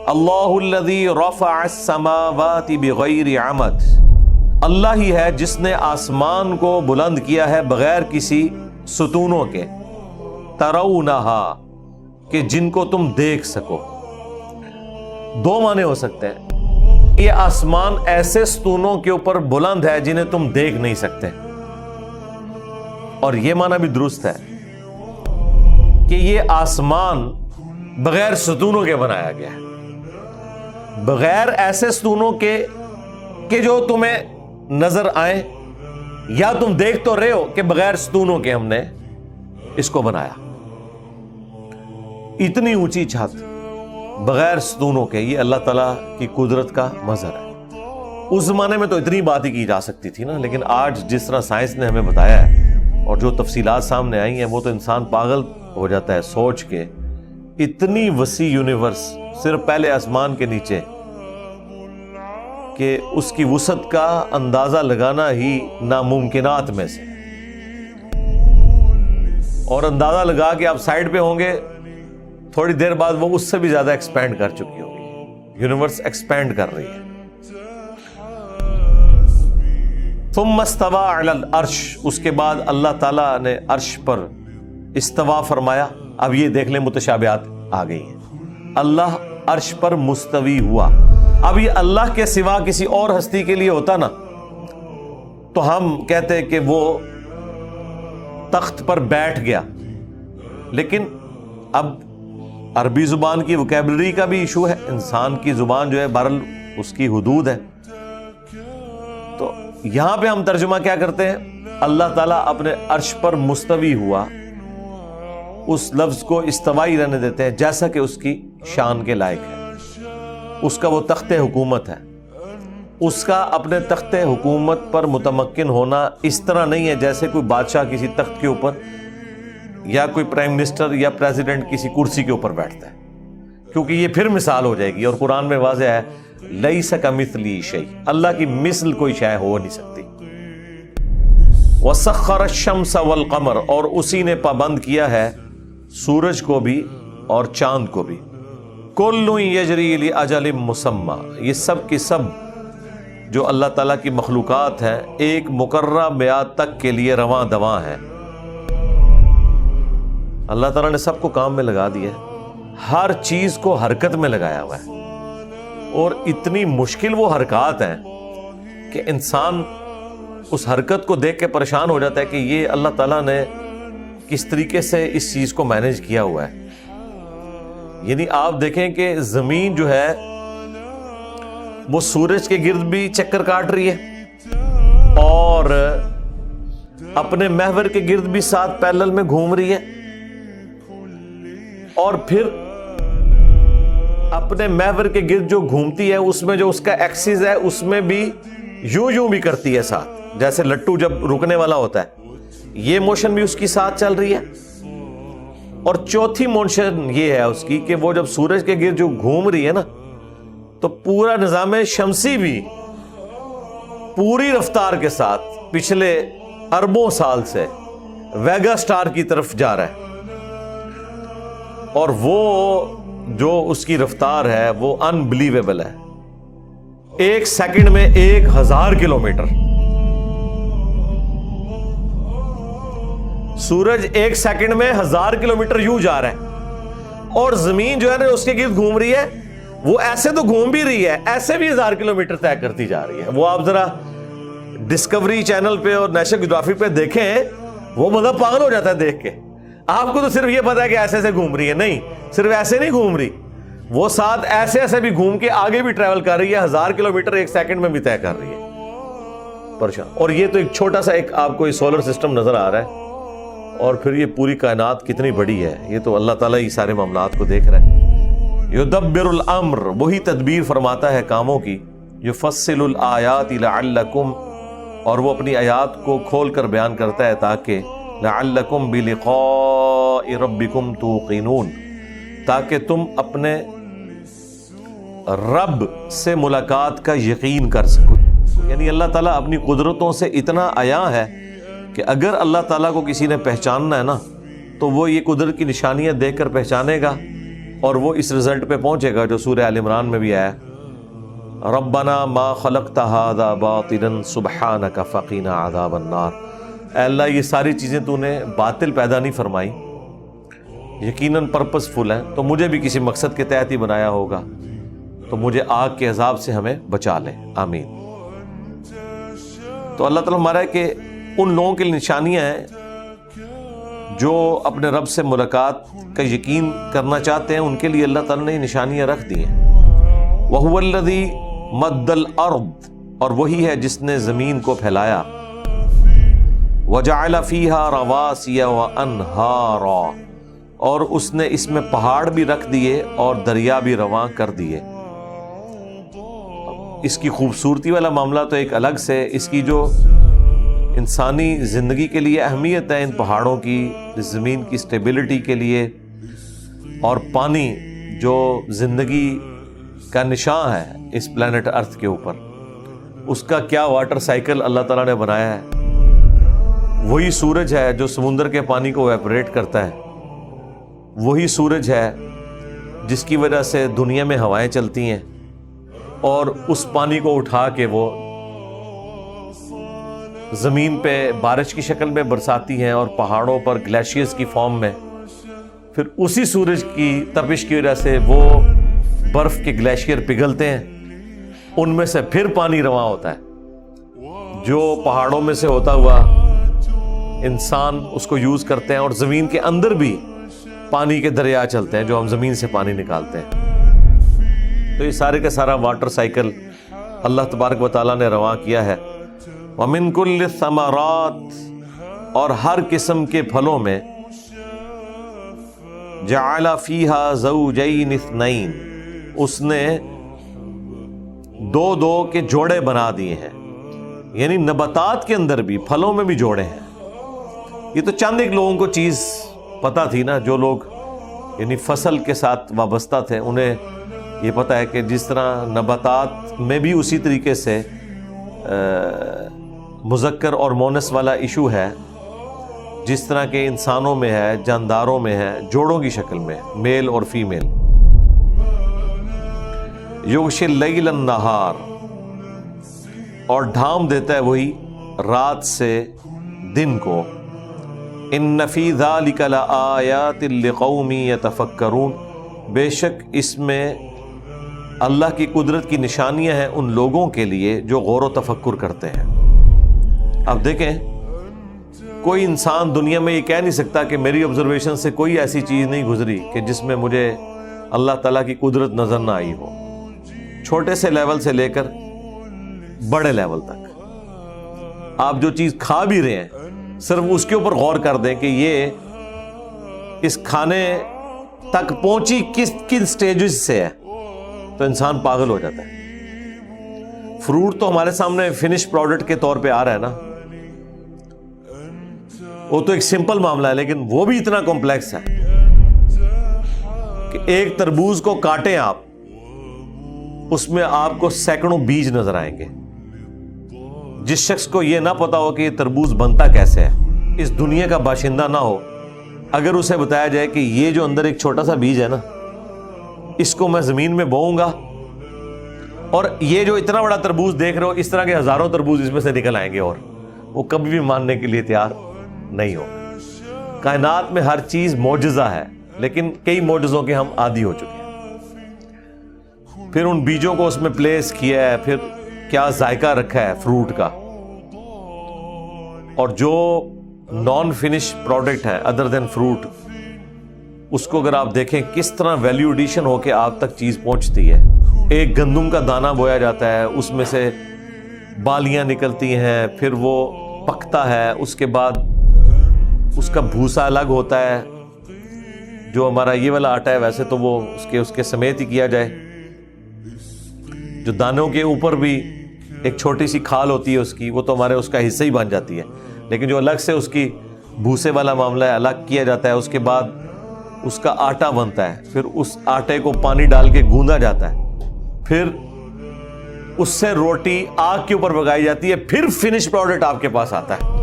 اللہ الذی رفع السماوات بغیر عمد، اللہ ہی ہے جس نے آسمان کو بلند کیا ہے بغیر کسی ستونوں کے، ترونہا کہ جن کو تم دیکھ سکو۔ دو معنی ہو سکتے ہیں، یہ آسمان ایسے ستونوں کے اوپر بلند ہے جنہیں تم دیکھ نہیں سکتے، اور یہ معنی بھی درست ہے کہ یہ آسمان بغیر ستونوں کے بنایا گیا ہے، بغیر ایسے ستونوں کے کہ جو تمہیں نظر آئیں، یا تم دیکھ تو رہے ہو کہ بغیر ستونوں کے ہم نے اس کو بنایا۔ اتنی اونچی چھت بغیر ستونوں کے، یہ اللہ تعالیٰ کی قدرت کا مظہر ہے۔ اس زمانے میں تو اتنی بات ہی کی جا سکتی تھی نا، لیکن آج جس طرح سائنس نے ہمیں بتایا ہے اور جو تفصیلات سامنے آئی ہیں، وہ تو انسان پاگل ہو جاتا ہے سوچ کے۔ اتنی وسیع یونیورس صرف پہلے آسمان کے نیچے، کہ اس کی وسعت کا اندازہ لگانا ہی ناممکنات میں سے، اور اندازہ لگا کہ آپ سائڈ پہ ہوں گے، تھوڑی دیر بعد وہ اس سے بھی زیادہ ایکسپینڈ کر چکی ہوگی، یونیورس ایکسپینڈ کر رہی ہے۔ ثم استوى علی العرش، اس کے بعد اللہ تعالیٰ نے عرش پر استوا فرمایا۔ اب یہ دیکھ لیں متشابہات آ گئی ہیں، اللہ عرش پر مستوی ہوا۔ اب یہ اللہ کے سوا کسی اور ہستی کے لیے ہوتا نا تو ہم کہتے کہ وہ تخت پر بیٹھ گیا، لیکن اب عربی زبان کی وکیبلری کا بھی ایشو ہے، انسان کی زبان جو ہے بہرحال اس کی حدود ہے، تو یہاں پہ ہم ترجمہ کیا کرتے ہیں، اللہ تعالیٰ اپنے عرش پر مستوی ہوا، اس لفظ کو استوائی رہنے دیتے ہیں جیسا کہ اس کی شان کے لائق ہے۔ اس کا وہ تخت حکومت ہے، اس کا اپنے تخت حکومت پر متمکن ہونا اس طرح نہیں ہے جیسے کوئی بادشاہ کسی تخت کے اوپر یا کوئی پرائم منسٹر یا پریزیڈنٹ کسی کرسی کے اوپر بیٹھتا ہے، کیونکہ یہ پھر مثال ہو جائے گی، اور قرآن میں واضح ہے لیس کمثلہ شیء، اللہ کی مثل کوئی شے ہو نہیں سکتی۔ وسخر الشمس والقمر، اور اسی نے پابند کیا ہے سورج کو بھی اور چاند کو بھی۔ کل یجری لاجل مسمی، یہ سب کی سب جو اللہ تعالیٰ کی مخلوقات ہیں ایک مقررہ میعاد تک کے لیے رواں دواں ہیں۔ اللہ تعالیٰ نے سب کو کام میں لگا دیا ہے، ہر چیز کو حرکت میں لگایا ہوا ہے، اور اتنی مشکل وہ حرکات ہیں کہ انسان اس حرکت کو دیکھ کے پریشان ہو جاتا ہے کہ یہ اللہ تعالیٰ نے کس طریقے سے اس چیز کو مینج کیا ہوا ہے۔ یعنی آپ دیکھیں کہ زمین جو ہے وہ سورج کے گرد بھی چکر کاٹ رہی ہے، اور اپنے محور کے گرد بھی ساتھ پیرلل میں گھوم رہی ہے، اور پھر اپنے محور کے گرد جو گھومتی ہے اس میں جو اس کا ایکسس ہے اس میں بھی یوں بھی کرتی ہے ساتھ، جیسے لٹو جب رکنے والا ہوتا ہے یہ موشن بھی اس کی ساتھ چل رہی ہے، اور چوتھی موشن یہ ہے اس کی کہ وہ جب سورج کے گرد جو گھوم رہی ہے نا تو پورا نظام شمسی بھی پوری رفتار کے ساتھ پچھلے اربوں سال سے ویگا سٹار کی طرف جا رہا ہے، اور وہ جو اس کی رفتار ہے وہ انبلیویبل ہے، ایک سیکنڈ میں 1000 کلومیٹر۔ سورج ایک سیکنڈ میں 1000 کلومیٹر یوں جا رہا ہے، اور زمین جو ہے نا اس کے گرد گھوم رہی ہے، وہ ایسے تو گھوم بھی رہی ہے، ایسے بھی 1000 کلومیٹر طے کرتی جا رہی ہے۔ وہ آپ ذرا ڈسکوری چینل پہ اور نیشنل جیوگرافی پہ دیکھیں، وہ مطلب پاگل ہو جاتا ہے دیکھ کے۔ آپ کو تو صرف یہ پتا ہے کہ ایسے گھوم رہی ہے، نہیں، صرف ایسے نہیں گھوم رہی، وہ ساتھ ایسے بھی گھوم کے آگے بھی ٹریول کر رہی ہے، 1000 کلومیٹر ایک سیکنڈ میں بھی طے کر رہی ہے۔ پریشان۔ اور یہ تو ایک چھوٹا سا ایک آپ کو یہ سولر سسٹم نظر آ رہا ہے، اور پھر یہ پوری کائنات کتنی بڑی ہے، یہ تو اللہ تعالیٰ ہی سارے معاملات کو دیکھ رہا ہے۔ یدبر الامر، وہی تدبیر فرماتا ہے کاموں کی، یفصل الآیات لعلکم، اور وہ اپنی آیات کو کھول کر بیان کرتا ہے تاکہ لعلکم بلقاء ربکم توقنون، تاکہ تم اپنے رب سے ملاقات کا یقین کر سکو۔ یعنی اللہ تعالیٰ اپنی قدرتوں سے اتنا عیاں ہے کہ اگر اللہ تعالیٰ کو کسی نے پہچاننا ہے نا تو وہ یہ قدرت کی نشانیاں دیکھ کر پہچانے گا اور وہ اس رزلٹ پہ پہنچے گا جو سورہ آل عمران میں بھی آیا، ربنا ما خلقت هذا باطلا سبحانک فقنا عذاب النار۔ اے اللہ یہ ساری چیزیں تو نے باطل پیدا نہیں فرمائی، یقیناً پرپس فل ہیں، تو مجھے بھی کسی مقصد کے تحت ہی بنایا ہوگا، تو مجھے آگ کے عذاب سے ہمیں بچا لے، آمین۔ تو اللہ تعالیٰ ہمارا ہے کہ ان لوگوں کی نشانیاں ہیں جو اپنے رب سے ملاقات کا یقین کرنا چاہتے ہیں، ان کے لیے اللہ تعالیٰ نے یہ نشانیاں رکھ دی ہیں۔ وَهُوَ الَّذِي مَدَّ الْأَرْضِ، اور وہی ہے جس نے زمین کو پھیلایا، وَجَعَلَ فِيهَا رَوَاسِيَ وَأَنْهَارًا، اور اس نے اس میں پہاڑ بھی رکھ دیے اور دریا بھی رواں کر دیے۔ اس کی خوبصورتی والا معاملہ تو ایک الگ سے، اس کی جو انسانی زندگی کے لیے اہمیت ہے، ان پہاڑوں کی، زمین کی سٹیبلٹی کے لیے، اور پانی جو زندگی کا نشان ہے اس پلانٹ ارتھ کے اوپر، اس کا کیا واٹر سائیکل اللہ تعالیٰ نے بنایا ہے۔ وہی سورج ہے جو سمندر کے پانی کو ایویپوریٹ کرتا ہے، وہی سورج ہے جس کی وجہ سے دنیا میں ہوائیں چلتی ہیں اور اس پانی کو اٹھا کے وہ زمین پہ بارش کی شکل میں برساتی ہیں، اور پہاڑوں پر گلیشیئرز کی فارم میں، پھر اسی سورج کی تپش کی وجہ سے وہ برف کے گلیشیئر پگھلتے ہیں، ان میں سے پھر پانی رواں ہوتا ہے، جو پہاڑوں میں سے ہوتا ہوا انسان اس کو یوز کرتے ہیں، اور زمین کے اندر بھی پانی کے دریا چلتے ہیں جو ہم زمین سے پانی نکالتے ہیں۔ تو یہ سارے کا سارا واٹر سائیکل اللہ تبارک و تعالیٰ نے رواں کیا ہے۔ وَمِن كُلِّ الثَّمَرَاتِ، اور ہر قسم کے پھلوں میں، جَعَلَ فِيهَا زَوْجَيْنِ اثْنَيْنِ، اس نے دو دو کے جوڑے بنا دیے ہیں، یعنی نباتات کے اندر بھی، پھلوں میں بھی جوڑے ہیں۔ یہ تو چند ایک لوگوں کو چیز پتہ تھی نا، جو لوگ یعنی فصل کے ساتھ وابستہ تھے، انہیں یہ پتہ ہے کہ جس طرح نباتات میں بھی اسی طریقے سے مذکر اور مونس والا ایشو ہے، جس طرح کے انسانوں میں ہے، جانداروں میں ہے، جوڑوں کی شکل میں، میل اور فیمیل۔ یغشی اللیل النہار، اور ڈھانپ دیتا ہے وہی رات سے دن کو۔ ان فی ذلک لآیات لقوم یتفکرون، بے شک اس میں اللہ کی قدرت کی نشانیاں ہیں ان لوگوں کے لیے جو غور و تفکر کرتے ہیں۔ اب دیکھیں، کوئی انسان دنیا میں یہ کہہ نہیں سکتا کہ میری آبزرویشن سے کوئی ایسی چیز نہیں گزری کہ جس میں مجھے اللہ تعالیٰ کی قدرت نظر نہ آئی ہو، چھوٹے سے لیول سے لے کر بڑے لیول تک۔ آپ جو چیز کھا بھی رہے ہیں، صرف اس کے اوپر غور کر دیں کہ یہ اس کھانے تک پہنچی کن سٹیجز سے ہے، تو انسان پاگل ہو جاتا ہے۔ فروٹ تو ہمارے سامنے فنش پروڈکٹ کے طور پہ آ رہا ہے نا، وہ تو ایک سمپل معاملہ ہے، لیکن وہ بھی اتنا کمپلیکس ہے کہ ایک تربوز کو کاٹیں آپ، اس میں آپ کو سینکڑوں بیج نظر آئیں گے۔ جس شخص کو یہ نہ پتا ہو کہ یہ تربوز بنتا کیسے ہے، اس دنیا کا باشندہ نہ ہو، اگر اسے بتایا جائے کہ یہ جو اندر ایک چھوٹا سا بیج ہے نا، اس کو میں زمین میں بوؤں گا اور یہ جو اتنا بڑا تربوز دیکھ رہے ہو، اس طرح کے ہزاروں تربوز اس میں سے نکل آئیں گے، اور وہ کبھی بھی ماننے کے لیے تیار نہیں ہو۔ کائنات میں ہر چیز معجزہ ہے، لیکن کئی معجزوں کے ہم عادی ہو چکے ہیں۔ پھر ان بیجوں کو اس میں پلیس کیا ہے، پھر کیا ذائقہ رکھا ہے فروٹ کا، اور جو نان فنش پروڈکٹ ہے ادر دین فروٹ، اس کو اگر آپ دیکھیں کس طرح ویلیو ایڈیشن ہو کے آپ تک چیز پہنچتی ہے۔ ایک گندم کا دانہ بویا جاتا ہے، اس میں سے بالیاں نکلتی ہیں، پھر وہ پکتا ہے، اس کے بعد اس کا بھوسا الگ ہوتا ہے، جو ہمارا یہ والا آٹا ہے ویسے تو وہ اس کے سمیت ہی کیا جائے، جو دانوں کے اوپر بھی ایک چھوٹی سی کھال ہوتی ہے اس کی، وہ تو ہمارے اس کا حصہ ہی بن جاتی ہے، لیکن جو الگ سے اس کی بھوسے والا معاملہ ہے الگ کیا جاتا ہے، اس کے بعد اس کا آٹا بنتا ہے، پھر اس آٹے کو پانی ڈال کے گوندا جاتا ہے، پھر اس سے روٹی آگ کے اوپر پکائی جاتی ہے، پھر فنش پروڈکٹ آپ کے پاس آتا ہے۔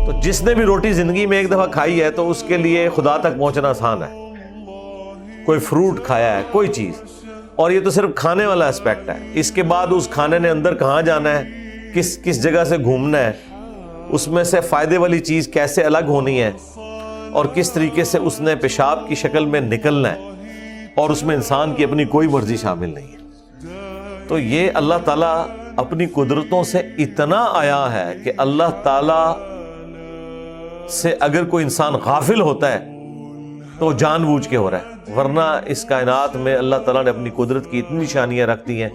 تو جس نے بھی روٹی زندگی میں ایک دفعہ کھائی ہے تو اس کے لیے خدا تک پہنچنا آسان ہے، کوئی فروٹ کھایا ہے، کوئی چیز، اور یہ تو صرف کھانے والا اسپیکٹ ہے، اس کے بعد اس کھانے نے اندر کہاں جانا ہے، کس جگہ سے گھومنا ہے، اس میں سے فائدے والی چیز کیسے الگ ہونی ہے، اور کس طریقے سے اس نے پیشاب کی شکل میں نکلنا ہے، اور اس میں انسان کی اپنی کوئی مرضی شامل نہیں ہے۔ تو یہ اللہ تعالیٰ اپنی قدرتوں سے اتنا آیا ہے کہ اللہ تعالیٰ سے اگر کوئی انسان غافل ہوتا ہے تو جان بوجھ کے ہو رہا ہے، ورنہ اس کائنات میں اللہ تعالیٰ نے اپنی قدرت کی اتنی نشانیاں رکھ دی ہیں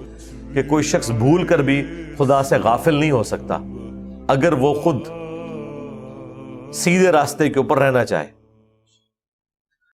کہ کوئی شخص بھول کر بھی خدا سے غافل نہیں ہو سکتا اگر وہ خود سیدھے راستے کے اوپر رہنا چاہے۔